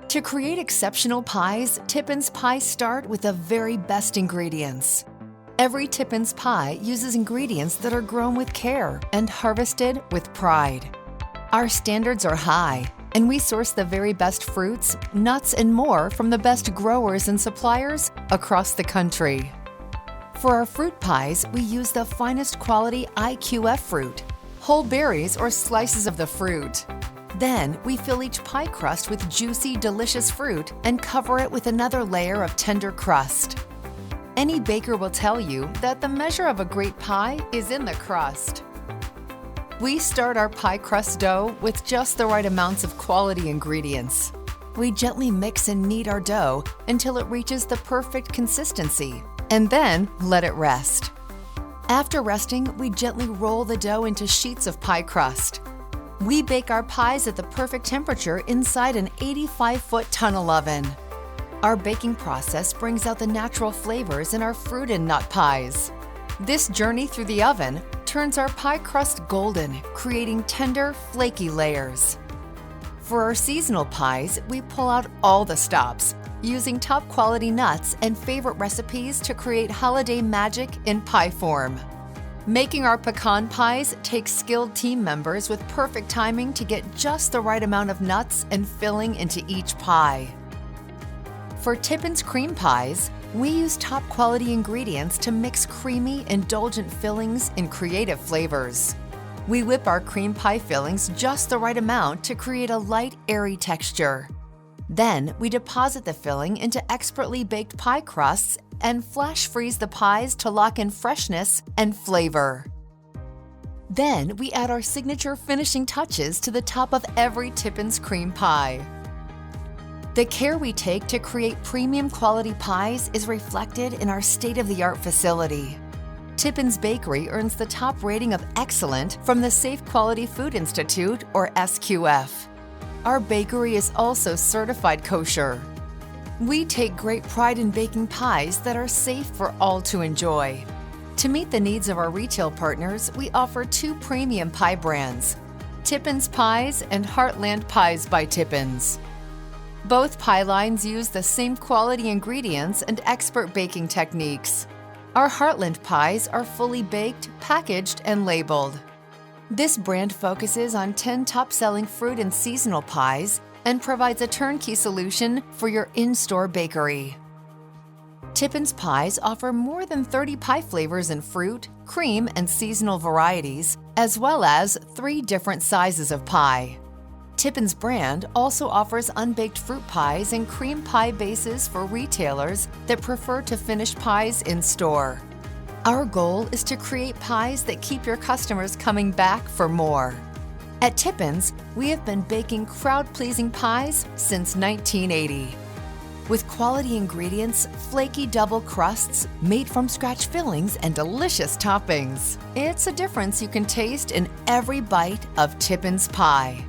To create exceptional pies, Tippin's pies start with the very best ingredients. Every Tippin's pie uses ingredients that are grown with care and harvested with pride. Our standards are high, and we source the very best fruits, nuts, and more from the best growers and suppliers across the country. For our fruit pies, we use the finest quality IQF fruit, whole berries or slices of the fruit. Then, we fill each pie crust with juicy, delicious fruit and cover it with another layer of tender crust. Any baker will tell you that the measure of a great pie is in the crust. We start our pie crust dough with just the right amounts of quality ingredients. We gently mix and knead our dough until it reaches the perfect consistency, and then let it rest. After resting, we gently roll the dough into sheets of pie crust. We bake our pies at the perfect temperature inside an 85-foot tunnel oven. Our baking process brings out the natural flavors in our fruit and nut pies. This journey through the oven turns our pie crust golden, creating tender, flaky layers. For our seasonal pies, we pull out all the stops, using top-quality nuts and favorite recipes to create holiday magic in pie form. Making our pecan pies takes skilled team members with perfect timing to get just the right amount of nuts and filling into each pie. For Tippin's cream pies, we use top-quality ingredients to mix creamy, indulgent fillings in creative flavors. We whip our cream pie fillings just the right amount to create a light, airy texture. Then, we deposit the filling into expertly baked pie crusts and flash freeze the pies to lock in freshness and flavor. Then, we add our signature finishing touches to the top of every Tippin's cream pie. The care we take to create premium quality pies is reflected in our state-of-the-art facility. Tippin's Bakery earns the top rating of excellent from the Safe Quality Food Institute, or SQF. Our bakery is also certified kosher. We take great pride in baking pies that are safe for all to enjoy. To meet the needs of our retail partners, we offer two premium pie brands, Tippin's Pies and Heartland Pies by Tippin's. Both pie lines use the same quality ingredients and expert baking techniques. Our Heartland pies are fully baked, packaged, and labeled. This brand focuses on 10 top-selling fruit and seasonal pies and provides a turnkey solution for your in-store bakery. Tippin's pies offer more than 30 pie flavors in fruit, cream, and seasonal varieties, as well as 3 different sizes of pie. Tippin's brand also offers unbaked fruit pies and cream pie bases for retailers that prefer to finish pies in store. Our goal is to create pies that keep your customers coming back for more. At Tippin's, we have been baking crowd-pleasing pies since 1980. With quality ingredients, flaky double crusts, made-from-scratch fillings, and delicious toppings, it's a difference you can taste in every bite of Tippin's pie.